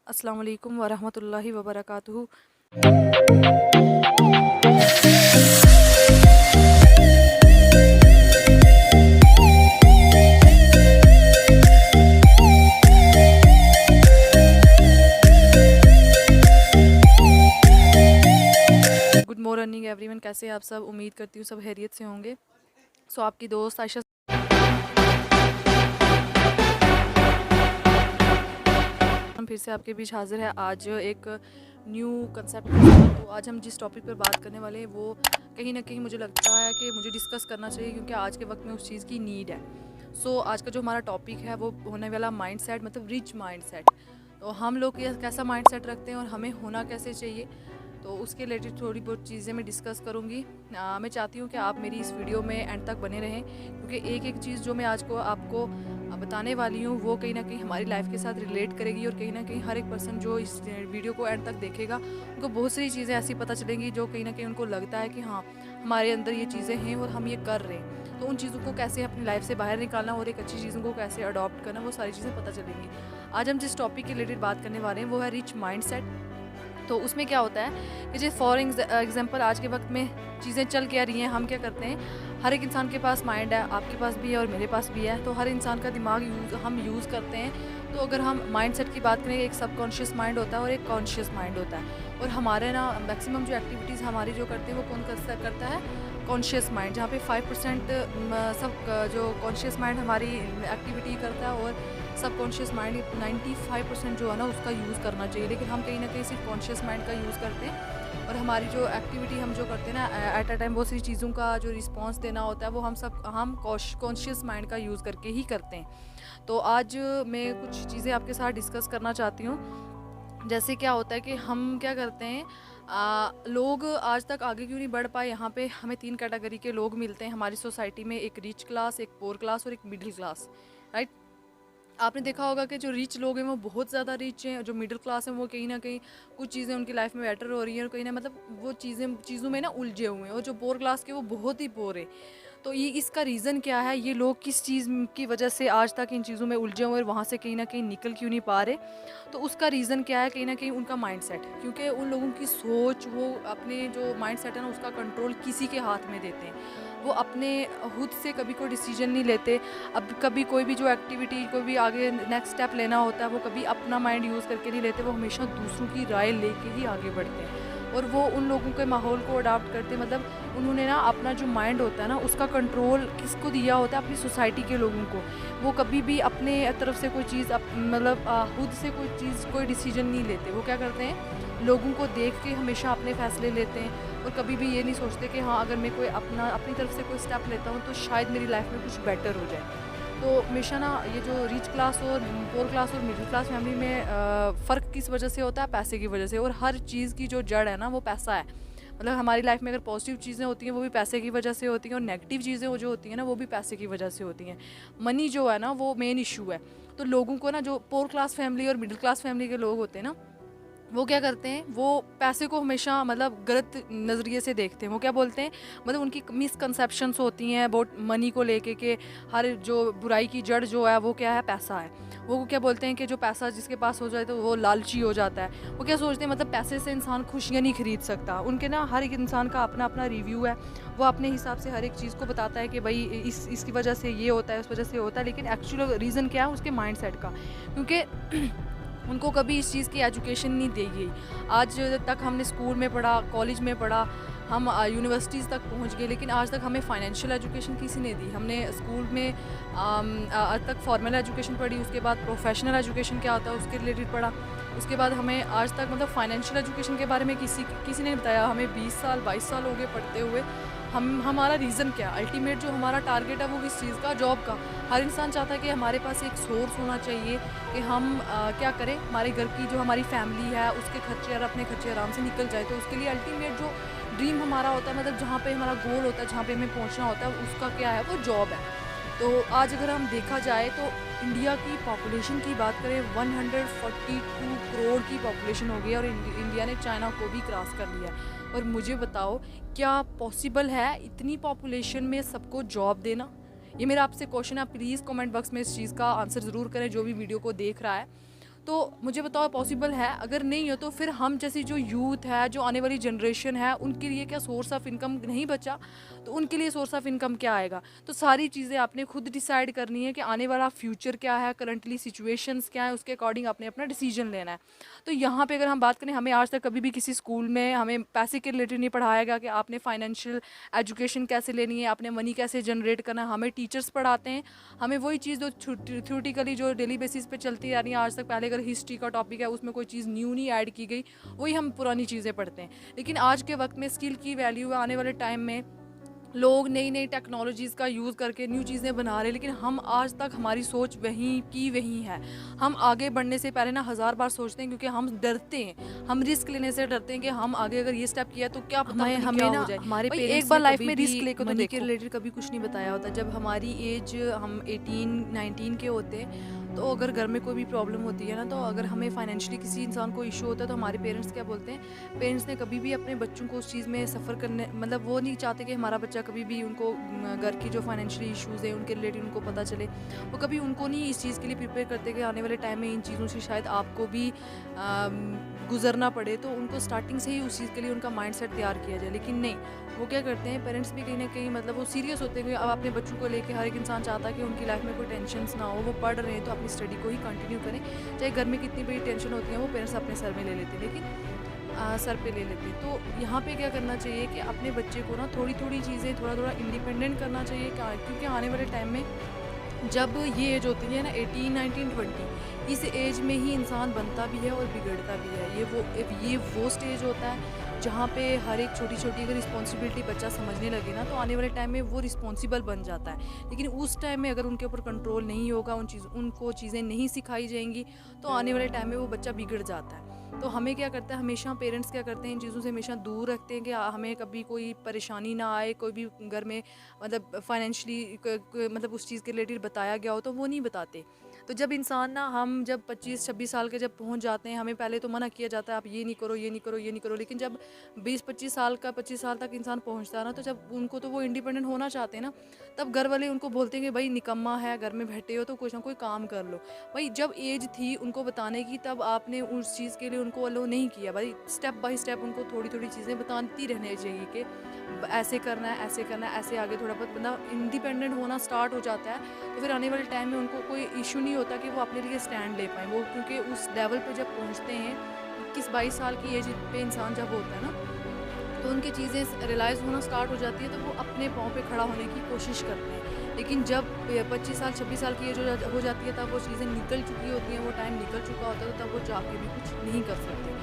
अस्सलाम वालेकुम वरहमतुल्लाहि वबरकातुहू। गुड मॉर्निंग एवरीवन, कैसे हैं आप सब? उम्मीद करती हूँ सब खैरियत से होंगे। आपकी दोस्त आयशा हम फिर से आपके बीच हाजिर है आज एक न्यू कंसेप्ट के साथ। तो आज हम जिस टॉपिक पर बात करने वाले हैं वो कहीं ना कहीं मुझे लगता है कि मुझे डिस्कस करना चाहिए, क्योंकि आज के वक्त में उस चीज़ की नीड है। आज का जो हमारा टॉपिक है वो होने वाला माइंडसेट, मतलब रिच माइंडसेट। तो हम लोग कैसा माइंडसेट रखते हैं और हमें होना कैसे चाहिए, तो उसके रिलेटेड थोड़ी बहुत चीज़ें मैं डिस्कस करूँगी। मैं चाहती हूँ कि आप मेरी इस वीडियो में एंड तक बने रहें, क्योंकि एक एक चीज़ जो मैं आज को आपको बताने वाली हूँ वो कहीं ना कहीं हमारी लाइफ के साथ रिलेट करेगी। और कहीं ना कहीं हर एक पर्सन जो इस वीडियो को एंड तक देखेगा उनको बहुत सारी चीज़ें ऐसी पता चलेंगी जो कहीं ना कहीं उनको लगता है कि हाँ, हमारे अंदर ये चीज़ें हैं और हम ये कर रहे हैं। तो उन चीज़ों को कैसे अपनी लाइफ से बाहर निकालना और एक अच्छी चीज़ों को कैसे अडॉप्ट करना, वो सारी चीज़ें पता चलेंगी। आज हम जिस टॉपिक के रिलेटेड बात करने वाले हैं वो है रिच माइंडसेट। तो उसमें क्या होता है कि जैसे फॉर एग्जांपल आज के वक्त में चीज़ें चल क्या रही हैं, हम क्या करते हैं, हर एक इंसान के पास माइंड है, आपके पास भी है और मेरे पास भी है। तो हर इंसान का दिमाग हम यूज़ करते हैं। तो अगर हम माइंडसेट की बात करें, एक सबकॉन्शियस माइंड होता है और एक कॉन्शियस माइंड होता है। और हमारे ना मैक्सिमम जो एक्टिविटीज़ हमारी जो करते हैं वो कौन करता है? कॉन्शियस माइंड, जहाँ पे 5% सब जो कॉन्शियस माइंड हमारी एक्टिविटी करता है और सबकॉन्शियस माइंड 95% जो है ना उसका यूज़ करना चाहिए। लेकिन हम कहीं ना कहीं सिर्फ कॉन्शियस माइंड का यूज़ करते हैं और हमारी जो एक्टिविटी हम जो करते हैं ना एट अ टाइम, बहुत सारी चीज़ों का जो रिस्पांस देना होता है वो हम कॉन्शियस माइंड का यूज़ करके ही करते हैं। तो आज मैं कुछ चीज़ें आपके साथ डिस्कस करना चाहती हूँ। जैसे क्या होता है कि हम क्या करते हैं, लोग आज तक आगे क्यों नहीं बढ़ पाए। यहाँ पे हमें 3 कैटेगरी के लोग मिलते हैं हमारी सोसाइटी में, एक रिच क्लास, एक पोर क्लास और एक मिडिल क्लास, राइट। आपने देखा होगा कि जो रिच लोग हैं वो बहुत ज़्यादा रिच हैं, जो मिडिल क्लास हैं वो कहीं ना कहीं कुछ चीज़ें उनकी लाइफ में बेटर हो रही हैं और कहीं ना मतलब वो चीज़ों में ना उलझे हुए हैं। और जो पोर क्लास के वो बहुत ही पोर है। तो ये इसका रीज़न क्या है, ये लोग किस चीज़ की वजह से आज तक इन चीज़ों में उलझे हुए और वहाँ से कहीं ना कहीं निकल क्यों नहीं पा रहे? तो उसका रीज़न क्या है? कहीं ना कहीं उनका माइंडसेट, क्योंकि उन लोगों की सोच, वो अपने जो माइंडसेट है ना उसका कंट्रोल किसी के हाथ में देते हैं। वो अपने खुद से कभी कोई डिसीजन नहीं लेते। अब कभी कोई भी जो एक्टिविटी, कोई भी आगे नेक्स्ट स्टेप लेना होता है वो कभी अपना माइंड यूज़ करके नहीं लेते, वो हमेशा दूसरों की राय लेके ही आगे बढ़ते हैं। और वो उन लोगों के माहौल को अडाप्ट करते, मतलब उन्होंने ना अपना जो माइंड होता है ना उसका कंट्रोल किसको दिया होता है? अपनी सोसाइटी के लोगों को। वो कभी भी अपने तरफ से कोई चीज़ मतलब खुद से कोई चीज़, कोई डिसीजन नहीं लेते। वो क्या करते हैं, लोगों को देख के हमेशा अपने फैसले लेते हैं और कभी भी ये नहीं सोचते कि हाँ, अगर मैं कोई अपनी तरफ से कोई स्टेप लेता हूँ तो शायद मेरी लाइफ में कुछ बेटर हो जाए। तो हमेशा ना ये जो रिच क्लास और पोर क्लास और मिडिल क्लास फैमिली में फ़र्क किस वजह से होता है? पैसे की वजह से। और हर चीज़ की जो जड़ है ना वो पैसा है। मतलब हमारी लाइफ में अगर पॉजिटिव चीज़ें होती हैं वो भी पैसे की वजह से होती हैं और नेगेटिव चीज़ें वो जो होती हैं ना वो भी पैसे की वजह से होती हैं। मनी जो है ना वो मेन इशू है। तो लोगों को ना, जो पोर क्लास फैमिली और मिडिल क्लास फैमिली के लोग होते हैं ना, वो क्या करते हैं, वो पैसे को हमेशा मतलब गलत नज़रिए से देखते हैं। वो क्या बोलते हैं, मतलब उनकी मिसकंसेप्शंस होती हैं अबाउट मनी को लेके कि हर जो बुराई की जड़ जो है वो क्या है? पैसा है। वो क्या बोलते हैं कि जो पैसा जिसके पास हो जाए तो वो लालची हो जाता है। वो क्या सोचते हैं, मतलब पैसे से इंसान खुशियाँ नहीं खरीद सकता। उनके ना हर एक इंसान का अपना अपना रिव्यू है। वो अपने हिसाब से हर एक चीज़ को बताता है कि भाई इसकी वजह से ये होता है, उस वजह से होता है। लेकिन एक्चुअल रीज़न क्या है? उसके माइंडसेट का। क्योंकि उनको कभी इस चीज़ की एजुकेशन नहीं दी गई। आज तक हमने स्कूल में पढ़ा, कॉलेज में पढ़ा, हम यूनिवर्सिटीज़ तक पहुंच गए, लेकिन आज तक हमें फाइनेंशियल एजुकेशन किसी ने दी? हमने स्कूल में आज तक फॉर्मल एजुकेशन पढ़ी, उसके बाद प्रोफेशनल एजुकेशन क्या होता है उसके रिलेटेड पढ़ा। उसके बाद हमें आज तक मतलब फाइनेंशियल एजुकेशन के बारे में किसी ने बताया। हमें 20 साल 22 साल हो गए पढ़ते हुए। हमारा रीज़न क्या है? अल्टीमेट जो हमारा टारगेट है वो किस चीज़ का? जॉब का। हर इंसान चाहता है कि हमारे पास एक सोर्स होना चाहिए कि हम क्या करें, हमारे घर की जो हमारी फैमिली है उसके खर्चे और अपने खर्चे आराम से निकल जाए। तो उसके लिए अल्टीमेट जो ड्रीम हमारा होता है, मतलब जहाँ पे हमारा गोल होता है, जहाँ पे हमें पहुँचना होता है, उसका क्या है? वो जॉब है। तो आज अगर हम देखा जाए तो इंडिया की पॉपुलेशन की बात करें, 142 करोड़ की पॉपुलेशन हो गई है और इंडिया ने चाइना को भी क्रॉस कर लिया है। और मुझे बताओ, क्या पॉसिबल है इतनी पॉपुलेशन में सबको जॉब देना? ये मेरा आपसे क्वेश्चन है। आप प्लीज़ कमेंट बॉक्स में इस चीज़ का आंसर ज़रूर करें, जो भी वीडियो को देख रहा है। तो मुझे बताओ पॉसिबल है? अगर नहीं है तो फिर हम जैसी जो यूथ है, जो आने वाली जनरेशन है, उनके लिए क्या सोर्स ऑफ इनकम नहीं बचा? तो उनके लिए सोर्स ऑफ इनकम क्या आएगा? तो सारी चीज़ें आपने खुद डिसाइड करनी है कि आने वाला फ्यूचर क्या है, करंटली सिचुएशंस क्या है, उसके अकॉर्डिंग आपने अपना डिसीजन लेना है। तो यहाँ पे अगर हम बात करें, हमें आज तक कभी भी किसी स्कूल में हमें पैसे के रिलेटेड नहीं पढ़ाया गया कि आपने फाइनेंशियल एजुकेशन कैसे लेनी है, आपने मनी कैसे जनरेट करना है। हमें टीचर्स पढ़ाते हैं, हमें वही चीज़ जो थ्योरेटिकली जो डेली बेसिस पे चलती आ रही है आज तक। पहले अगर हिस्ट्री का टॉपिक है, उसमें कोई चीज़ न्यू नहीं ऐड की गई, वही हम पुरानी चीज़ें पढ़ते हैं। लेकिन आज के वक्त में स्किल की वैल्यू है, आने वाले टाइम में लोग नई नई टेक्नोलॉजीज़ का यूज़ करके न्यू चीज़ें बना रहे हैं, लेकिन हम आज तक हमारी सोच वहीं की वहीं है। हम आगे बढ़ने से पहले ना 1000 बार सोचते हैं, क्योंकि हम डरते हैं, हम रिस्क लेने से डरते हैं कि हम आगे अगर ये स्टेप किया तो क्या पता हमें क्या ना हो जाए। हमारे भाई, एक बार लाइफ में रिस्क लेकर तो मनी के देखो। रिलेटेड कभी कुछ नहीं बताया होता। जब हमारी एज हम 18-19 के होते हैं, तो अगर घर में कोई भी प्रॉब्लम होती है ना, तो अगर हमें फाइनेंशियली किसी इंसान को इशू होता है, तो हमारे पेरेंट्स क्या बोलते हैं, पेरेंट्स ने कभी भी अपने बच्चों को उस चीज़ में सफ़र करने, मतलब वो नहीं चाहते कि हमारा बच्चा कभी भी उनको घर की जो फाइनेंशियली इश्यूज़ हैं उनके रिलेटेड उनको पता चले। वो कभी उनको नहीं इस चीज़ के लिए प्रिपेयर करते कि आने वाले टाइम में इन चीज़ों से शायद आपको भी गुजरना पड़े, तो उनको स्टार्टिंग से ही उस चीज़ के लिए उनका माइंडसेट तैयार किया जाए। लेकिन नहीं, वो क्या करते हैं, पेरेंट्स भी कहीं ना कहीं मतलब वो सीरियस होते हैं कि अब अपने बच्चों को लेके हर एक इंसान चाहता है कि उनकी लाइफ में कोई टेंशन्स ना हो, वो पढ़ रहे हैं तो अपनी स्टडी को ही कंटिन्यू करें, चाहे घर में कितनी बड़ी टेंशन होती है वो पेरेंट्स अपने सर में ले लेते हैं, लेकिन सर पे ले लेते हैं। तो यहाँ पे क्या करना चाहिए कि अपने बच्चे को ना थोड़ी थोड़ी चीज़ें थोड़ा थोड़ा इंडिपेंडेंट करना चाहिए, क्योंकि आने वाले टाइम में जब ये एज होती है ना 18, 19, 20, इस एज में ही इंसान बनता भी है और बिगड़ता भी है। ये वो स्टेज होता है जहाँ पे हर एक छोटी छोटी अगर रिस्पॉन्सिबिलिटी बच्चा समझने लगे ना, तो आने वाले टाइम में वो रिस्पॉन्सिबल बन जाता है। लेकिन उस टाइम में अगर उनके ऊपर कंट्रोल नहीं होगा, उनको चीज़ें नहीं सिखाई जाएंगी, तो आने वाले टाइम में वो बच्चा बिगड़ जाता है। तो हमें क्या करता है, हमेशा पेरेंट्स क्या करते हैं, इन चीज़ों से हमेशा दूर रखते हैं कि हमें कभी कोई परेशानी ना आए, कोई भी घर में मतलब फाइनेंशियली मतलब उस चीज़ के रिलेटेड बताया गया हो तो वो नहीं बताते। तो जब इंसान ना, हम जब 25-26 साल के जब पहुंच जाते हैं, हमें पहले तो मना किया जाता है आप ये नहीं करो, ये नहीं करो, ये नहीं करो। लेकिन जब 20-25 साल का 25 साल तक इंसान पहुंचता है ना, तो जब उनको तो वो इंडिपेंडेंट होना चाहते हैं ना, तब घर वाले उनको बोलते हैं कि भाई निकम्मा है, घर में बैठे हो तो कुछ ना कोई काम कर लो। भाई जब एज थी उनको बताने की, तब आपने उस चीज़ के लिए उनको अलो नहीं किया। भाई स्टेप बाय स्टेप उनको थोड़ी थोड़ी चीज़ें बताती रहनी चाहिए कि ऐसे करना है, ऐसे करना है, ऐसे आगे थोड़ा बहुत बंदा इंडिपेंडेंट होना स्टार्ट हो जाता है, तो फिर आने वाले टाइम में उनको कोई इशू नहीं होता कि वो अपने लिए स्टैंड ले पाएँ। वो क्योंकि उस लेवल पे जब पहुँचते हैं, 21-22 साल की एज पे इंसान जब होता है ना, तो उनकी चीज़ें रियलाइज़ होना स्टार्ट हो जाती है, तो वो अपने पाँव पे खड़ा होने की कोशिश करते हैं। लेकिन जब 25 साल 26 साल की एज हो जाती है, तब वो चीज़ें निकल चुकी होती हैं, वो टाइम निकल चुका होता है, तो तब वो जाके भी कुछ नहीं कर सकते।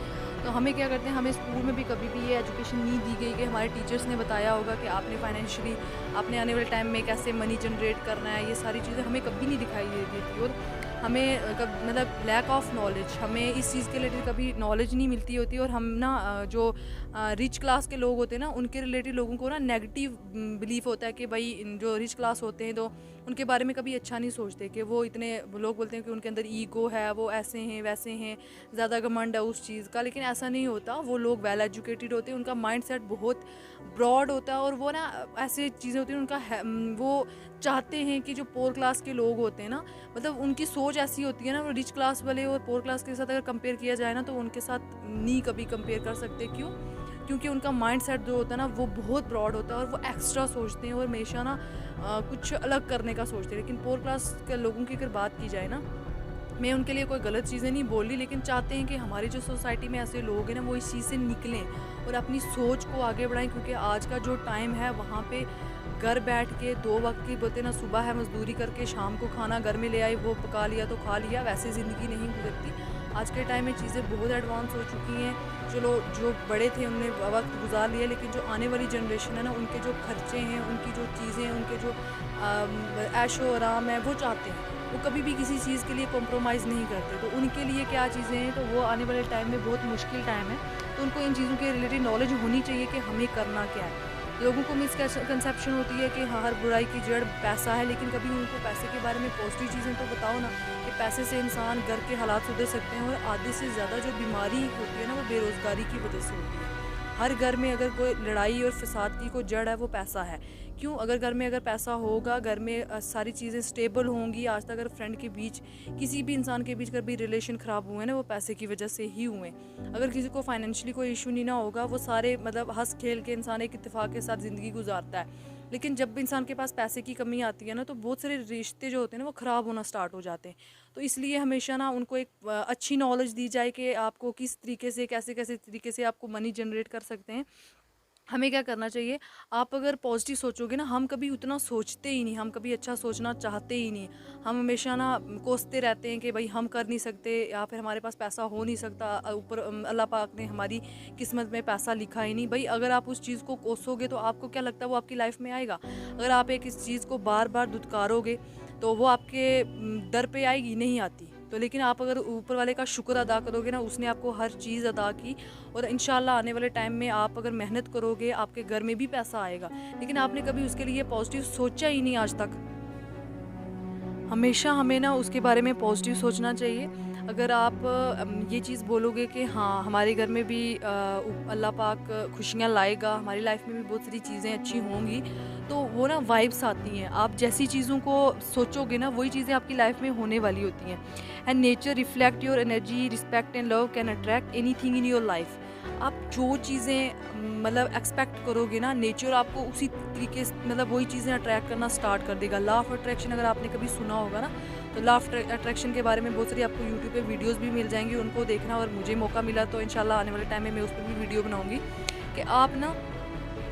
तो हमें क्या करते हैं, हमें स्कूल में भी कभी भी ये एजुकेशन नहीं दी गई कि हमारे टीचर्स ने बताया होगा कि आपने फाइनेंशियली आपने आने वाले टाइम में कैसे मनी जनरेट करना है। ये सारी चीज़ें हमें कभी नहीं दिखाई दी थी, और हमें मतलब लैक ऑफ नॉलेज, हमें इस चीज़ के रिलेटेड कभी नॉलेज नहीं मिलती होती। और हम ना जो रिच क्लास के लोग होते हैं ना, उनके रिलेटेड लोगों को ना नेगेटिव बिलीफ होता है कि भाई जो रिच क्लास होते हैं तो उनके बारे में कभी अच्छा नहीं सोचते, कि वो इतने लोग बोलते हैं कि उनके अंदर ईगो है, वो ऐसे हैं वैसे हैं, ज़्यादा घमंड है उस चीज़ का। लेकिन ऐसा नहीं होता, वो लोग वेल एजुकेटेड होते हैं, उनका माइंड सेट बहुत ब्रॉड होता है, और वो ना ऐसे चीज़ें होती हैं उनका वो चाहते हैं कि जो पोर क्लास के लोग होते हैं ना, मतलब उनकी सोच ऐसी होती है ना, वो रिच क्लास वाले और पोर क्लास के साथ अगर कंपेयर किया जाए ना, तो उनके साथ नहीं कभी कंपेयर कर सकते। क्यों? क्योंकि उनका माइंड सेट जो होता है ना, वो बहुत ब्रॉड होता है, और वो एक्स्ट्रा सोचते हैं और हमेशा ना कुछ अलग करने का सोचते हैं। लेकिन पोर क्लास के लोगों की अगर बात की जाए ना, मैं उनके लिए कोई गलत चीज़ें नहीं बोल रही, लेकिन चाहते हैं कि हमारी जो सोसाइटी में ऐसे लोग हैं ना, वो इस चीज़ से निकलें और अपनी सोच को आगे बढ़ाएं। क्योंकि आज का जो टाइम है, वहाँ पे घर बैठ के 2 वक्त की बोलते ना, सुबह है मजदूरी करके, शाम को खाना घर में ले आई, वो पका लिया तो खा लिया, वैसे ज़िंदगी नहीं गुजरती। आज के टाइम में चीज़ें बहुत एडवांस हो चुकी हैं। चलो जो बड़े थे उनने वक्त गुजार लिया, लेकिन जो आने वाली जनरेशन है ना, उनके जो खर्चे हैं, उनकी जो चीज़ें हैं, उनके जो ऐशो आराम है, वो चाहते हैं, वो कभी भी किसी चीज़ के लिए कॉम्प्रोमाइज़ नहीं करते। तो उनके लिए क्या चीज़ें हैं, तो वो आने वाले टाइम में बहुत मुश्किल टाइम है, तो उनको इन चीज़ों के रिलेटेड नॉलेज होनी चाहिए कि हमें करना क्या है। लोगों को मिसकंसेप्शन होती है कि हाँ, हर बुराई की जड़ पैसा है, लेकिन कभी उनको पैसे के बारे में पॉजिटिव चीज़ें तो बताओ ना, कि पैसे से इंसान घर के हालात सुधर सकते हैं। और आधे से ज़्यादा जो बीमारी होती है ना, वो बेरोज़गारी की वजह से होती है। हर घर में अगर कोई लड़ाई और फसाद की कोई जड़ है वो पैसा है। क्यों? अगर घर में अगर पैसा होगा, घर में सारी चीज़ें स्टेबल होंगी। आज तक अगर फ्रेंड के बीच, किसी भी इंसान के बीच कभी रिलेशन ख़राब हुए ना, वो पैसे की वजह से ही हुए। अगर किसी को फाइनेंशियली कोई इशू नहीं ना होगा, वो सारे मतलब हंस खेल के इंसान एक इत्तेफाक के साथ ज़िंदगी गुजारता है। लेकिन जब इंसान के पास पैसे की कमी आती है ना, तो बहुत सारे रिश्ते जो होते हैं ना वो ख़राब होना स्टार्ट हो जाते हैं। तो इसलिए हमेशा ना उनको एक अच्छी नॉलेज दी जाए कि आपको किस तरीके से, कैसे कैसे तरीके से आपको मनी जनरेट कर सकते हैं। हमें क्या करना चाहिए, आप अगर पॉजिटिव सोचोगे ना, हम कभी उतना सोचते ही नहीं, हम कभी अच्छा सोचना चाहते ही नहीं। हम हमेशा ना कोसते रहते हैं कि भाई हम कर नहीं सकते, या फिर हमारे पास पैसा हो नहीं सकता, ऊपर अल्लाह पाक ने हमारी किस्मत में पैसा लिखा ही नहीं। भाई अगर आप उस चीज़ को कोसोगे तो आपको क्या लगता है वो आपकी लाइफ में आएगा? अगर आप एक इस चीज़ को बार बार दुत्कारोगे तो वो आपके दर पे आएगी? नहीं आती। तो लेकिन आप अगर ऊपर वाले का शुक्र अदा करोगे ना, उसने आपको हर चीज़ अदा की, और इंशाल्लाह आने वाले टाइम में आप अगर मेहनत करोगे, आपके घर में भी पैसा आएगा। लेकिन आपने कभी उसके लिए पॉजिटिव सोचा ही नहीं आज तक। हमेशा हमें ना उसके बारे में पॉजिटिव सोचना चाहिए। अगर आप ये चीज़ बोलोगे कि हाँ, हमारे घर में भी अल्लाह पाक खुशियाँ लाएगा, हमारी लाइफ में भी बहुत सारी चीज़ें अच्छी होंगी, तो वो ना वाइब्स आती हैं। आप जैसी चीज़ों को सोचोगे ना, वही चीज़ें आपकी लाइफ में होने वाली होती हैं। And nature reflect your energy, respect and love can attract anything in your life. आप जो चीज़ें मतलब एक्सपेक्ट करोगे ना, नेचर आपको उसी तरीके से मतलब वही चीज़ें अट्रैक्ट करना स्टार्ट कर देगा। लॉ ऑफ अट्रैक्शन अगर आपने कभी सुना होगा ना, तो लॉ ऑफ अट्रैक्शन के बारे में बहुत सारी आपको यूट्यूब पे वीडियोस भी मिल जाएंगी, उनको देखना। और मुझे मौका मिला तो इंशाल्लाह आने वाले टाइम में मैं उस पर भी वीडियो बनाऊंगी कि आप ना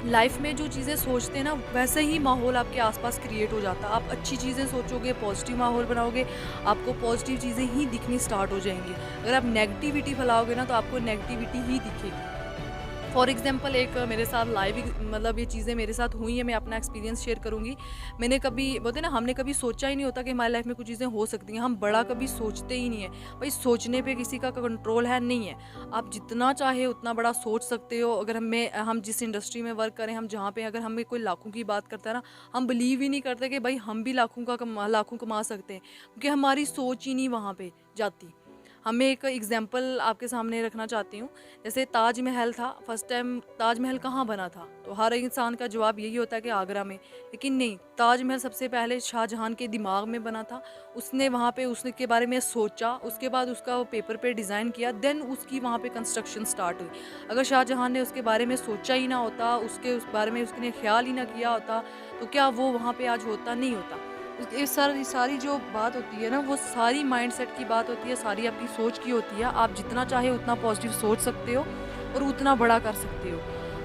लाइफ में जो चीज़ें सोचते हैं ना, वैसे ही माहौल आपके आसपास क्रिएट हो जाता है। आप अच्छी चीज़ें सोचोगे, पॉजिटिव माहौल बनाओगे, आपको पॉजिटिव चीज़ें ही दिखनी स्टार्ट हो जाएंगी। अगर आप नेगेटिविटी फैलाओगे ना, तो आपको नेगेटिविटी ही दिखेगी। फॉर एग्जाम्पल एक मेरे साथ लाइव मतलब ये चीज़ें मेरे साथ हुई हैं, मैं अपना एक्सपीरियंस शेयर करूँगी। मैंने कभी बोलते ना, हमने कभी सोचा ही नहीं होता कि हमारी लाइफ में कुछ चीज़ें हो सकती हैं। हम बड़ा कभी सोचते ही नहीं है। भाई सोचने पे किसी का कंट्रोल है नहीं है। आप जितना चाहे उतना बड़ा सोच सकते हो। अगर हम जिस इंडस्ट्री में वर्क करें, हम जहाँ पे अगर हमें कोई लाखों की बात करता है ना, हम बिलीव ही नहीं करते कि भाई हम भी लाखों कमा सकते हैं, क्योंकि हमारी सोच ही नहीं वहाँ पे जाती। हमें एक एग्जांपल आपके सामने रखना चाहती हूँ। जैसे ताजमहल था, फर्स्ट टाइम ताजमहल कहाँ बना था, तो हर इंसान का जवाब यही होता है कि आगरा में। लेकिन नहीं, ताजमहल सबसे पहले शाहजहां के दिमाग में बना था। उसने वहाँ पे उसके बारे में सोचा, उसके बाद उसका वो पेपर पे डिज़ाइन किया, देन उसकी वहाँ पे कंस्ट्रक्शन स्टार्ट हुई। अगर शाहजहां ने उसके बारे में सोचा ही ना होता, उस बारे में उसने ख्याल ही ना किया होता, तो क्या वो वहाँ पे आज होता? नहीं होता। ये सारी जो बात होती है ना, वो सारी माइंडसेट की बात होती है, सारी आपकी सोच की होती है। आप जितना चाहे उतना पॉजिटिव सोच सकते हो और उतना बड़ा कर सकते हो।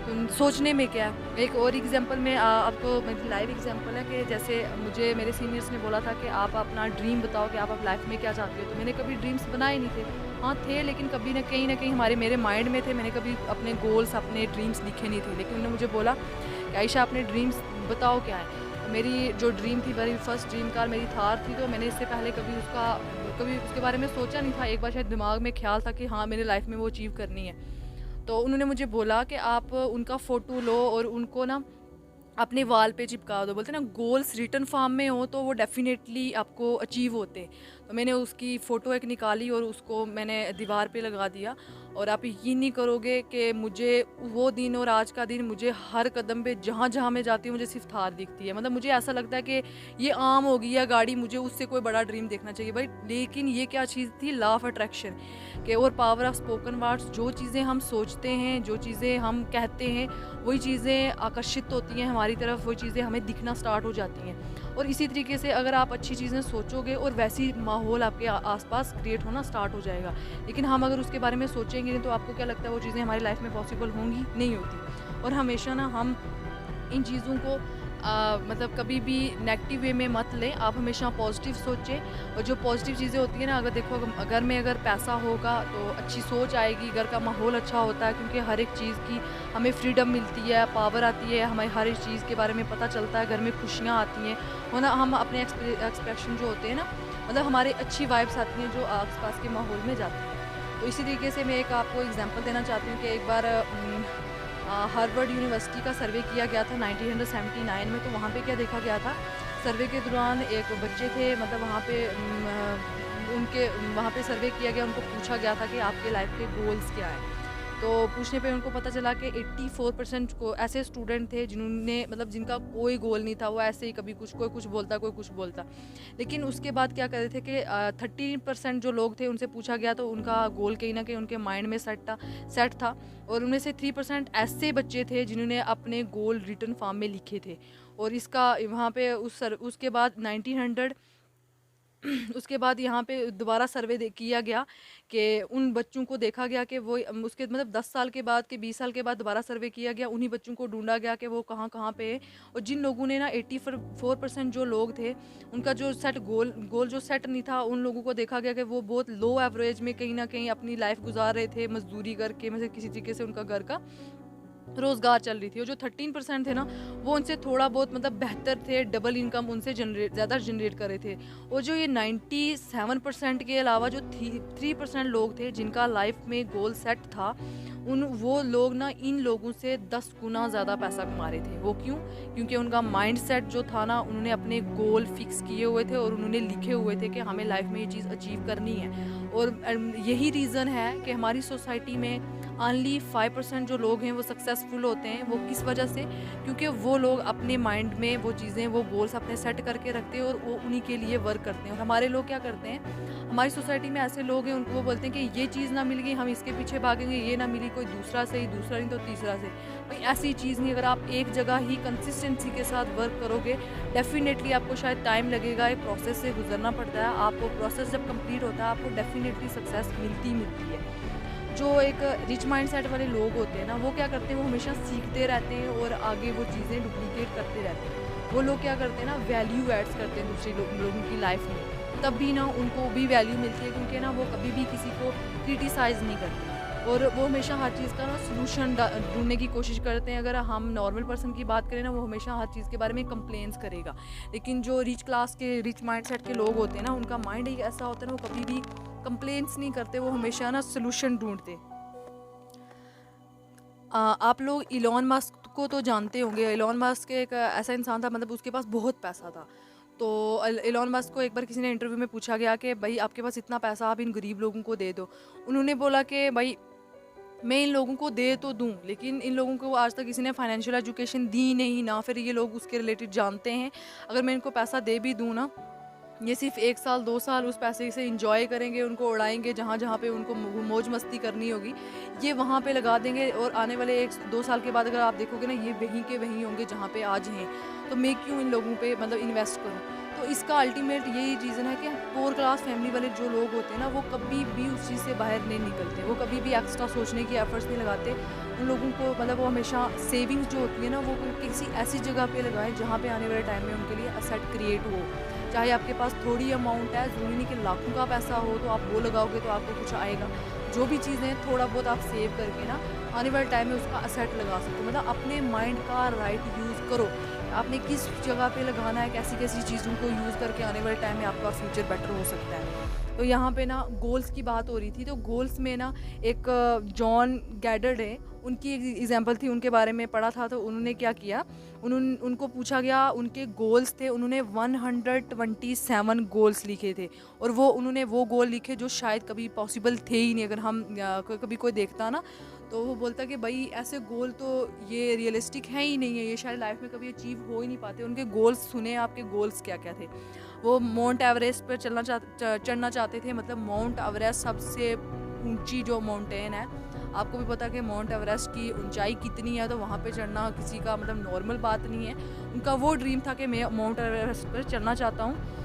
तो सोचने में क्या है। एक और एग्जांपल में आपको मेरी लाइव एग्जांपल है कि जैसे मुझे मेरे सीनियर्स ने बोला था कि आप अपना ड्रीम बताओ कि आप लाइफ में क्या चाहते हो। तो मैंने कभी ड्रीम्स बनाए नहीं थे। हाँ थे, लेकिन कभी ना कहीं मेरे माइंड में थे। मैंने कभी अपने गोल्स, अपने ड्रीम्स लिखे नहीं थे। लेकिन उन्होंने मुझे बोला कि आयशा, अपने ड्रीम्स बताओ क्या है। मेरी जो ड्रीम थी, मेरी फर्स्ट ड्रीम कार मेरी थार थी। तो मैंने इससे पहले कभी उसके बारे में सोचा नहीं था। एक बार शायद दिमाग में ख्याल था कि हाँ, मेरे लाइफ में वो अचीव करनी है। तो उन्होंने मुझे बोला कि आप उनका फ़ोटो लो और उनको ना अपने वाल पे चिपका दो। बोलते ना, गोल्स रिटन फॉर्म में हो तो वो डेफिनेटली आपको अचीव होते। तो मैंने उसकी फ़ोटो एक निकाली और उसको मैंने दीवार पे लगा दिया। और आप यकीन नहीं करोगे कि मुझे वो दिन और आज का दिन, मुझे हर कदम पे जहाँ जहाँ मैं जाती हूँ मुझे सिर्फ थार दिखती है। मतलब मुझे ऐसा लगता है कि ये आम हो गई है गाड़ी, मुझे उससे कोई बड़ा ड्रीम देखना चाहिए भाई। लेकिन ये क्या चीज़ थी? लॉ ऑफ अट्रैक्शन के और पावर ऑफ स्पोकन वर्ड्स। जो चीज़ें हम सोचते हैं, जो चीज़ें हम कहते हैं, वही चीज़ें आकर्षित होती हैं हमारी तरफ, वही चीज़ें हमें दिखना स्टार्ट हो जाती हैं। और इसी तरीके से अगर आप अच्छी चीज़ें सोचोगे और वैसी माहौल आपके आसपास क्रिएट होना स्टार्ट हो जाएगा। लेकिन हम अगर उसके बारे में सोचेंगे नहीं, तो आपको क्या लगता है वो चीज़ें हमारी लाइफ में पॉसिबल होंगी? नहीं होती। और हमेशा ना हम इन चीज़ों को मतलब कभी भी नेगेटिव वे में मत लें। आप हमेशा पॉजिटिव सोचें। और जो पॉजिटिव चीज़ें होती हैं ना, अगर देखो घर में अगर पैसा होगा तो अच्छी सोच आएगी, घर का माहौल अच्छा होता है, क्योंकि हर एक चीज़ की हमें फ्रीडम मिलती है, पावर आती है, हमें हर एक चीज़ के बारे में पता चलता है, घर में खुशियाँ आती हैं। और ना हम अपने एक्सप्रेशन जो होते हैं ना, मतलब हमारे अच्छी वाइब्स आती हैं जो आस पास के माहौल में जाती हैं। तो इसी तरीके से मैं एक आपको एग्जांपल देना चाहती हूँ कि एक बार हार्वर्ड यूनिवर्सिटी का सर्वे किया गया था 1979 में। तो वहाँ पे क्या देखा गया था, सर्वे के दौरान एक बच्चे थे, मतलब वहाँ पे सर्वे किया गया, उनको पूछा गया था कि आपके लाइफ के गोल्स क्या है। तो पूछने पे उनको पता चला कि 84% को ऐसे स्टूडेंट थे जिन्होंने मतलब जिनका कोई गोल नहीं था, वो ऐसे ही कभी कुछ कोई कुछ बोलता कोई कुछ बोलता। लेकिन उसके बाद क्या कर रहे थे कि 13% जो लोग थे उनसे पूछा गया तो उनका गोल कहीं ना कहीं उनके माइंड में सेट था। और उनमें से 3% ऐसे बच्चे थे जिन्होंने अपने गोल रिटन फॉर्म में लिखे थे। और इसका वहाँ पे उसके बाद 1900 उसके बाद यहाँ पे दोबारा सर्वे किया गया कि उन बच्चों को देखा गया कि वो उसके मतलब 10 साल के बाद के 20 साल के बाद दोबारा सर्वे किया गया, उन्हीं बच्चों को ढूंढा गया कि वो कहाँ कहाँ पे है। और जिन लोगों ने ना 84% जो लोग थे उनका जो गोल जो सेट नहीं था, उन लोगों को देखा गया कि वो बहुत लो एवरेज में कहीं ना कहीं अपनी लाइफ गुजार रहे थे, मजदूरी करके मतलब किसी तरीके से उनका घर का रोज़गार चल रही थी। और जो 13% थे ना वो उनसे थोड़ा बहुत मतलब बेहतर थे, डबल इनकम उनसे ज़्यादा जनरेट कर रहे थे। और जो ये 97% के अलावा जो 3% लोग थे जिनका लाइफ में गोल सेट था, वो लोग ना इन लोगों से 10 गुना ज़्यादा पैसा कमा रहे थे। वो क्यों? क्योंकि उनका माइंड सेट जो था ना, उन्होंने अपने गोल फिक्स किए हुए थे और उन्होंने लिखे हुए थे कि हमें लाइफ में ये चीज़ अचीव करनी है। और यही रीज़न है कि हमारी सोसाइटी में ओनली 5% जो लोग हैं वो सक्सेसफुल होते हैं। वो किस वजह से? क्योंकि वो लोग अपने माइंड में वो चीज़ें, वो गोल्स अपने सेट करके रखते हैं और वो उन्हीं के लिए वर्क करते हैं। और हमारे लोग क्या करते हैं, हमारी सोसाइटी में ऐसे लोग हैं, उनको वो बोलते हैं कि ये चीज़ ना मिल गई हम इसके पीछे भागेंगे, ये ना मिली कोई दूसरा सही, दूसरा नहीं तो तीसरा से। भाई ऐसी चीज़ नहीं। अगर आप एक जगह ही कंसिस्टेंसी के साथ वर्क करोगे, डेफिनेटली आपको शायद टाइम लगेगा, एक प्रोसेस से गुजरना पड़ता है। आपको प्रोसेस जब कंप्लीट होता है आपको डेफिनेटली सक्सेस मिलती है। जो एक रिच माइंड सेट वाले लोग होते हैं ना, वो क्या करते हैं, वो हमेशा सीखते रहते हैं और आगे वो चीज़ें डुप्लीकेट करते रहते हैं। वो लोग क्या करते हैं ना, वैल्यू एड्स करते हैं दूसरे लोगों की लाइफ में, तब भी ना उनको भी वैल्यू मिलती है, क्योंकि ना वो कभी भी किसी को क्रिटिसाइज़ नहीं करते और वो हमेशा हर चीज़ का ना सोल्यूशन ढूंढने की कोशिश करते हैं। अगर हम नॉर्मल पर्सन की बात करें ना, वो हमेशा हर चीज़ के बारे में कंप्लेंट्स करेगा। लेकिन जो रिच क्लास के, रिच माइंड सेट के लोग होते हैं ना, उनका माइंड ही ऐसा होता है ना, वो कभी भी कंप्लेंट्स नहीं करते, वो हमेशा ना सोल्यूशन ढूंढते। आप लोग इलॉन मस्क को तो जानते होंगे। इलॉन मस्क एक ऐसा इंसान था, मतलब उसके पास बहुत पैसा था। तो इलॉन मस्क को एक बार किसी ने इंटरव्यू में पूछा गया कि भाई आपके पास इतना पैसा, आप इन गरीब लोगों को दे दो। उन्होंने बोला कि भाई मैं इन लोगों को दे तो दूं, लेकिन इन लोगों को आज तक किसी ने फाइनेंशियल एजुकेशन दी नहीं, ना फिर ये लोग उसके रिलेटेड जानते हैं। अगर मैं इनको पैसा दे भी दूं ना, ये सिर्फ 1 साल 2 साल उस पैसे से इंजॉय करेंगे, उनको उड़ाएंगे, जहाँ जहाँ पे उनको मौज मस्ती करनी होगी ये वहाँ पे लगा देंगे। और आने वाले 1-2 साल के बाद अगर आप देखोगे ना, ये वहीं के वहीं होंगे जहाँ पे आज हैं। तो मैं क्यों इन लोगों पे मतलब इन्वेस्ट करूँ? तो इसका अल्टीमेट यही रीज़न है कि पुअर क्लास फैमिली वाले जो लोग होते हैं ना, वो कभी भी उस चीज़ से बाहर नहीं निकलते, वो कभी भी एक्स्ट्रा सोचने की एफर्ट्स नहीं लगाते। उन लोगों को मतलब वो हमेशा सेविंग्स जो होती है ना, वो किसी ऐसी जगह पे लगाएं जहाँ पे आने वाले टाइम में उनके लिए असेट क्रिएट हो। चाहे आपके पास थोड़ी अमाउंट है, ज़रूरी नहीं कि लाखों का पैसा हो तो आप वो लगाओगे तो आपको कुछ आएगा। जो भी चीज़ें थोड़ा बहुत आप सेव करके ना आने वाले टाइम में उसका असेट लगा सकते हो। मतलब अपने माइंड का राइट यूज़ करो, आपने किस जगह पे लगाना है, कैसी कैसी चीज़ों को यूज़ करके आने वाले टाइम में आपका फ्यूचर बेटर हो सकता है। तो यहाँ पे ना गोल्स की बात हो रही थी, तो गोल्स में ना एक जॉन गैडर्ड है, उनकी एक एग्जांपल थी, उनके बारे में पढ़ा था। तो उन्होंने क्या किया, उनको पूछा गया, उनके गोल्स थे, उन्होंने 127 गोल्स लिखे थे। और उन्होंने वो गोल लिखे जो शायद कभी पॉसिबल थे ही नहीं। अगर हम कभी कोई देखता ना, तो वो बोलता कि भाई ऐसे गोल तो ये रियलिस्टिक है ही नहीं है, ये शायद लाइफ में कभी अचीव हो ही नहीं पाते। उनके गोल्स सुने, आपके गोल्स क्या क्या थे। वो माउंट एवरेस्ट पर चढ़ना चाहते थे। मतलब माउंट एवरेस्ट सबसे ऊंची जो माउंटेन है, आपको भी पता कि माउंट एवरेस्ट की ऊंचाई कितनी है, तो वहाँ पे चढ़ना किसी का मतलब नॉर्मल बात नहीं है। उनका वो ड्रीम था कि मैं माउंट एवरेस्ट पर चढ़ना चाहता हूँ।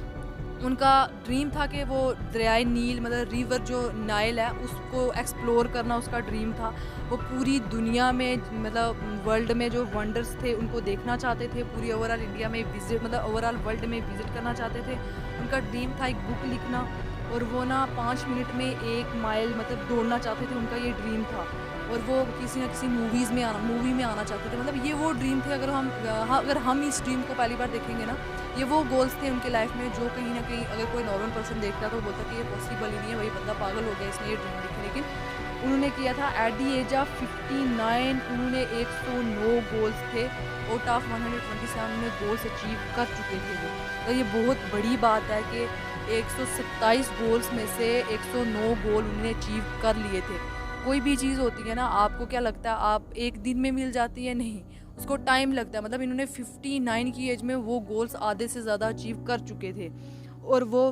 उनका ड्रीम था कि वो दरियाए नील, मतलब रिवर जो नाइल है, उसको एक्सप्लोर करना उसका ड्रीम था। वो पूरी दुनिया में, मतलब वर्ल्ड में जो वंडर्स थे उनको देखना चाहते थे। पूरी ओवरऑल इंडिया में विजिट, मतलब ओवरऑल वर्ल्ड में विजिट करना चाहते थे। उनका ड्रीम था एक बुक लिखना, और वो ना 5 मिनट में 1 माइल मतलब दौड़ना चाहते थे, उनका ये ड्रीम था। और वो किसी न किसी मूवी में आना चाहते थे। मतलब ये वो ड्रीम थे। अगर हम इस ड्रीम को पहली बार देखेंगे ना, ये वो गोल्स थे उनके लाइफ में, जो कहीं ना कहीं अगर कोई नॉर्मल पर्सन देखता तो बोलता कि ये पॉसिबल ही नहीं है, वही बंदा पागल हो गया, इसने ये ड्रीम देखी। लेकिन उन्होंने किया था एट दी एज ऑफ 59। उन्होंने 109 गोल्स थे, आउट ऑफ 127 में गोल्स अचीव कर चुके थे वो। तो ये बहुत बड़ी बात है कि 127 गोल्स में से 109 गोल उन्होंने अचीव कर लिए थे। कोई भी चीज़ होती है ना, आपको क्या लगता है आप एक दिन में मिल जाती है? नहीं, उसको टाइम लगता है। मतलब इन्होंने 59 की एज में वो गोल्स आधे से ज़्यादा अचीव कर चुके थे और वो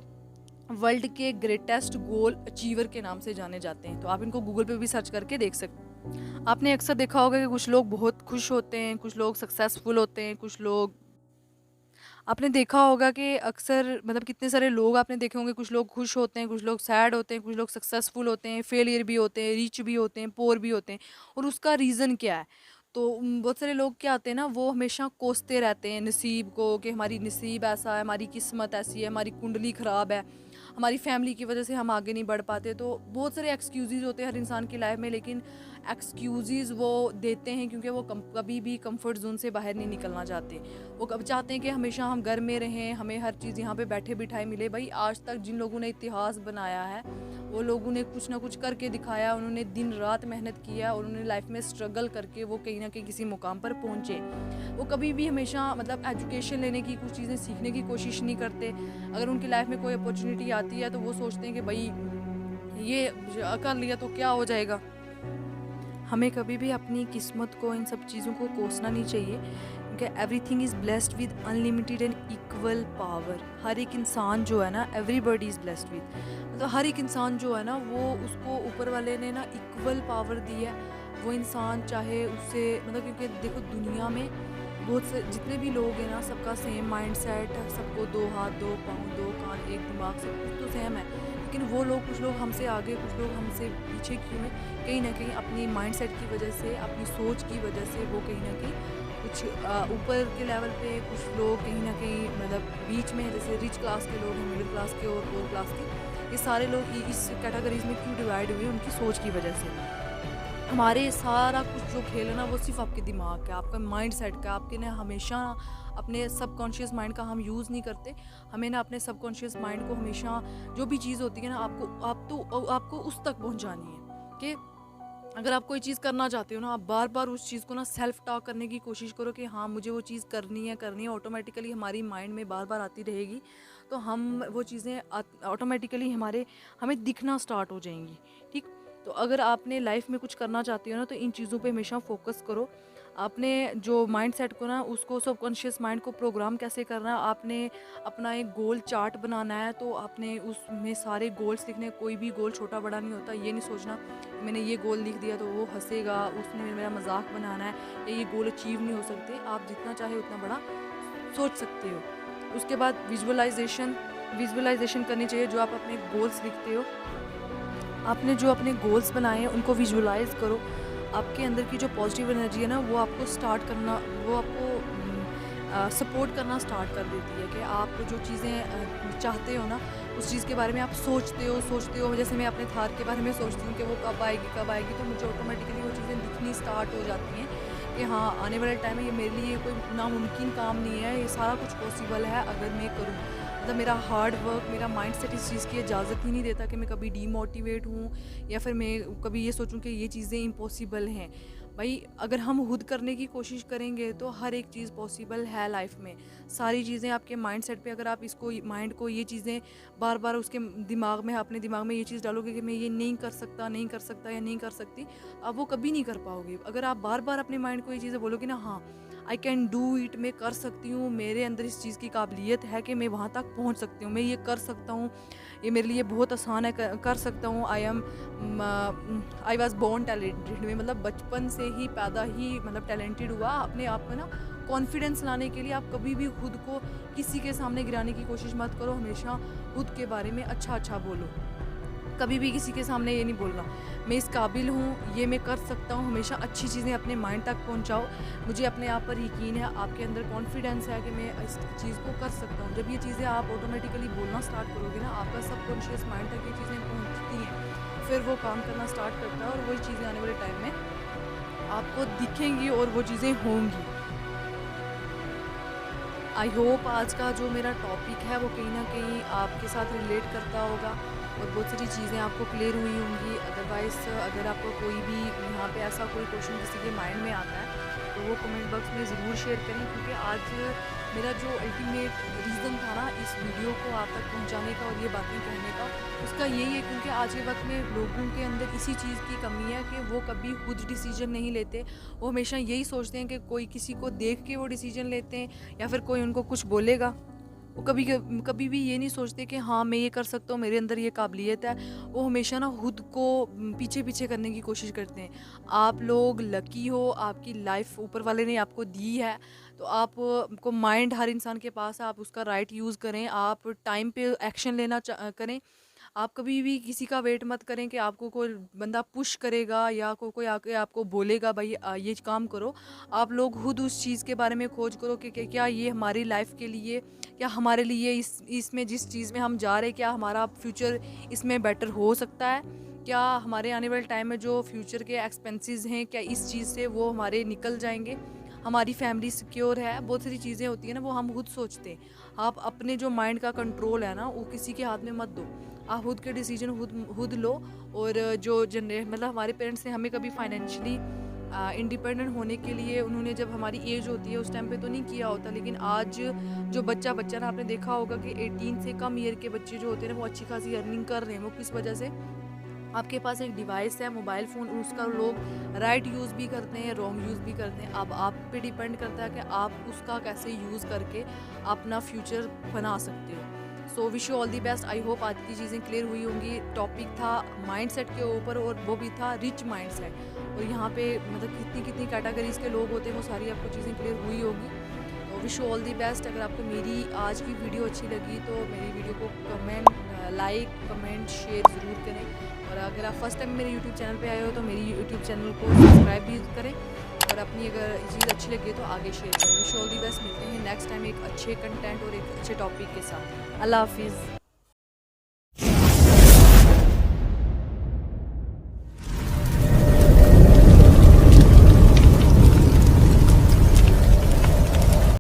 वर्ल्ड के ग्रेटेस्ट गोल अचीवर के नाम से जाने जाते हैं। तो आप इनको गूगल पे भी सर्च करके देख सकते हैं। आपने अक्सर देखा होगा कि कुछ लोग बहुत खुश होते हैं, कुछ लोग सक्सेसफुल होते हैं, कुछ लोग, आपने देखा होगा कि अक्सर मतलब कितने सारे लोग आपने देखे होंगे, कुछ लोग खुश होते हैं, कुछ लोग सैड होते हैं, कुछ लोग सक्सेसफुल होते हैं, फेलियर भी होते हैं, रिच भी होते हैं, पोर भी होते हैं। और उसका रीज़न क्या है? तो बहुत सारे लोग क्या आते हैं ना, वो हमेशा कोसते रहते हैं नसीब को कि हमारी नसीब ऐसा है, हमारी किस्मत ऐसी है, हमारी कुंडली ख़राब है, हमारी फैमिली की वजह से हम आगे नहीं बढ़ पाते। तो बहुत सारे एक्सक्यूज़ेज़ होते हैं हर इंसान की लाइफ में, लेकिन एक्सक्यूज़ेज़ वो देते हैं क्योंकि वो कभी भी कंफर्ट जोन से बाहर नहीं निकलना चाहते। वो कब चाहते हैं कि हमेशा हम घर में रहें, हमें हर चीज़ यहाँ पे बैठे बिठाए मिले। भाई आज तक जिन लोगों ने इतिहास बनाया है, वो लोगों ने कुछ ना कुछ करके दिखाया, उन्होंने दिन रात मेहनत किया और उन्होंने लाइफ में स्ट्रगल करके वो कहीं ना कहीं किसी मुकाम पर पहुँचे। वो कभी भी हमेशा मतलब एजुकेशन लेने की, कुछ चीज़ें सीखने की कोशिश नहीं करते। अगर उनकी लाइफ में कोई अपॉर्चुनिटी आती है तो वो सोचते हैं कि भाई ये कर लिया तो क्या हो जाएगा। हमें कभी भी अपनी किस्मत को, इन सब चीज़ों को कोसना नहीं चाहिए क्योंकि everything is blessed with unlimited and equal power. हर एक इंसान जो है ना, एवरीबॉडी इज़ ब्लेस्ड विद, मतलब हर एक इंसान जो है ना, वो उसको ऊपर वाले ने ना इक्वल पावर दी है। वो इंसान चाहे उससे मतलब, क्योंकि देखो दुनिया में बहुत से जितने भी लोग हैं ना, सबका सेम माइंड सेट है, सबको 2 हाथ 2 पाँव 2 कान 1 दिमाग, सब कुछ तो सेम है। लेकिन वो लोग, कुछ लोग हमसे आगे, कुछ लोग हमसे पीछे क्यों हैं? कहीं ना कहीं अपनी माइंडसेट की वजह से, अपनी सोच की वजह से वो कहीं ना कहीं कुछ ऊपर के लेवल पे, कुछ लोग कहीं ना कहीं मतलब बीच में, जैसे रिच क्लास के लोग हैं, मिडिल क्लास के और पुअर क्लास के, ये सारे लोग इस कैटेगरीज में क्यों डिवाइड हुए? उनकी सोच की वजह से। हमारे सारा कुछ जो खेल है ना, वो सिर्फ आपके दिमाग का, आपका माइंड सेट का। आपके ना हमेशा अपने सबकॉन्शियस माइंड का हम यूज़ नहीं करते। हमें ना अपने सबकॉन्शियस माइंड को हमेशा, जो भी चीज़ होती है ना, आपको उस तक पहुंचानी है कि अगर आप कोई चीज़ करना चाहते हो ना, आप बार बार उस चीज़ को ना सेल्फ टॉक करने की कोशिश करो कि हाँ मुझे वो चीज़ करनी है। ऑटोमेटिकली हमारी माइंड में बार बार आती रहेगी, तो हम वो चीज़ें ऑटोमेटिकली हमें दिखना स्टार्ट हो जाएंगी। ठीक, तो अगर आपने लाइफ में कुछ करना चाहती हो ना, तो इन चीज़ों पे हमेशा फोकस करो। आपने जो माइंड सेट को ना, उसको सबकॉन्शियस माइंड को प्रोग्राम कैसे करना है, आपने अपना एक गोल चार्ट बनाना है। तो आपने उसमें सारे गोल्स लिखने, कोई भी गोल छोटा बड़ा नहीं होता। ये नहीं सोचना मैंने ये गोल लिख दिया तो वो हंसेगा, उसने मेरा मजाक बनाना है, या ये गोल अचीव नहीं हो सकते। आप जितना चाहे उतना बड़ा सोच सकते हो। उसके बाद विजुअलाइजेशन करनी चाहिए। जो आप अपने गोल्स लिखते हो, आपने जो अपने गोल्स बनाए हैं उनको विजुअलाइज करो। आपके अंदर की जो पॉजिटिव एनर्जी है ना, वो आपको सपोर्ट करना स्टार्ट कर देती है कि आप जो चीज़ें चाहते हो ना, उस चीज़ के बारे में आप सोचते हो। जैसे मैं अपने थार के बारे में सोचती हूँ कि वो कब आएगी, तो मुझे ऑटोमेटिकली वो चीज़ें दिखनी स्टार्ट हो जाती हैं कि हाँ आने वाले टाइम में ये मेरे लिए कोई नामुमकिन काम नहीं है, ये सारा कुछ पॉसिबल है अगर मैं करूँ। मतलब मेरा हार्ड वर्क, मेरा माइंडसेट इस चीज़ की इजाज़त ही नहीं देता कि मैं कभी डीमोटिवेट हूँ या फिर मैं कभी ये सोचूं कि ये चीज़ें इम्पॉसिबल हैं। भाई अगर हम खुद करने की कोशिश करेंगे तो हर एक चीज़ पॉसिबल है लाइफ में। सारी चीज़ें आपके माइंडसेट पे, अगर आप इसको माइंड को ये चीज़ें बार बार उसके दिमाग में, अपने दिमाग में ये चीज़ डालोगे कि मैं ये नहीं कर सकता या नहीं कर सकती, अब वो कभी नहीं कर पाओगे। अगर आप बार बार अपने माइंड को ये चीज़ें बोलोगे ना, हाँ आई कैन डू इट, मैं कर सकती हूँ, मेरे अंदर इस चीज़ की काबिलियत है कि मैं वहाँ तक पहुँच सकती हूँ, मैं ये कर सकता हूँ, ये मेरे लिए बहुत आसान है, कर सकता हूँ। आई वॉज बोर्न टैलेंटेड में, मतलब बचपन से ही पैदा ही मतलब टैलेंटेड हुआ। अपने आप में ना कॉन्फिडेंस लाने के लिए आप कभी भी खुद को किसी के सामने गिराने की कोशिश मत करो। हमेशा खुद के बारे में अच्छा बोलो। कभी भी किसी के सामने ये नहीं बोलना मैं इस काबिल हूँ, ये मैं कर सकता हूँ। हमेशा अच्छी चीज़ें अपने माइंड तक पहुँचाओ। मुझे अपने आप पर यकीन है, आपके अंदर कॉन्फिडेंस है कि मैं इस चीज़ को कर सकता हूँ। जब ये चीज़ें आप ऑटोमेटिकली बोलना स्टार्ट करोगे ना, आपका सबकॉन्शियस माइंड तक ये चीज़ें पहुँचती हैं, फिर वो काम करना स्टार्ट करता है और वही चीज़ें आने वाले टाइम में आपको दिखेंगी और वो चीज़ें होंगी। आई होप आज का जो मेरा टॉपिक है वो कहीं ना कहीं आपके साथ रिलेट करता होगा। और बहुत सारी चीज़ें आपको क्लियर हुई होंगी। अदरवाइज़ अगर आपको कोई भी यहाँ पे ऐसा कोई क्वेश्चन किसी के माइंड में आता है तो वो कमेंट बॉक्स में ज़रूर शेयर करें, क्योंकि आज मेरा जो अल्टीमेट रीज़न था ना इस वीडियो को आप तक पहुंचाने का और ये बातें कहने का, उसका यही है क्योंकि आज के वक्त में लोगों के अंदर इसी चीज़ की कमी है कि वो कभी खुद डिसीजन नहीं लेते। वो हमेशा यही सोचते हैं कि कोई किसी को देख के वो डिसीजन लेते हैं या फिर कोई उनको कुछ बोलेगा। वो कभी कभी भी ये नहीं सोचते कि हाँ मैं ये कर सकता हूँ, मेरे अंदर ये काबिलियत है। वो हमेशा ना खुद को पीछे पीछे करने की कोशिश करते हैं। आप लोग लकी हो, आपकी लाइफ ऊपर वाले ने आपको दी है, तो आप को माइंड हर इंसान के पास है, आप उसका राइट यूज़ करें, आप टाइम पे एक्शन लेना करें। आप कभी भी किसी का वेट मत करें कि आपको कोई बंदा पुश करेगा या कोई आके आपको बोलेगा भाई ये काम करो। आप लोग खुद उस चीज़ के बारे में खोज करो कि क्या ये हमारी लाइफ के लिए, क्या हमारे लिए इसमें जिस चीज़ में हम जा रहे हैं, क्या हमारा फ्यूचर इसमें बेटर हो सकता है, क्या हमारे आने वाले टाइम में जो फ्यूचर के एक्सपेंसेस हैं क्या इस चीज़ से वो हमारे निकल जाएंगे, हमारी फैमिली सिक्योर है। बहुत सारी चीज़ें होती हैं ना वो हम खुद सोचते हैं। आप अपने जो माइंड का कंट्रोल है ना वो किसी के हाथ में मत दो, आप खुद के डिसीजन खुद लो। और जो मतलब हमारे पेरेंट्स ने हमें कभी फाइनेंशियली इंडिपेंडेंट होने के लिए उन्होंने जब हमारी एज होती है उस टाइम पे तो नहीं किया होता, लेकिन आज जो बच्चा ना आपने देखा होगा कि 18 से कम ईयर के बच्चे जो होते हैं ना वो अच्छी खासी अर्निंग कर रहे हैं। वो किस वजह से, आपके पास एक डिवाइस है मोबाइल फ़ोन, उसका लोग राइट यूज़ भी करते हैं, रॉन्ग यूज़ भी करते हैं। अब आप पे डिपेंड करता है कि आप उसका कैसे यूज़ करके अपना फ्यूचर बना सकते हो। So wish you all the best. I hope आज की चीज़ें क्लियर हुई होंगी। टॉपिक था माइंडसेट के ऊपर और वो भी था रिच माइंडसेट, और यहाँ पे मतलब कितनी कैटेगरीज़ के लोग होते हैं वो सारी आपको चीज़ें क्लियर हुई होगी। तो wish you all the best. अगर आपको मेरी आज की वीडियो अच्छी लगी तो मेरी वीडियो को लाइक कमेंट शेयर ज़रूर करें, और अगर आप फर्स्ट टाइम मेरे यूट्यूब चैनल पे आए हो तो मेरी यूट्यूब चैनल को सब्सक्राइब भी करें, और अपनी अगर चीज़ अच्छी लगे तो आगे शेयर करें। Wish you all the best. मिलते हैं नेक्स्ट टाइम एक अच्छे कंटेंट और एक अच्छे टॉपिक के साथ। अल्लाह हाफिज़।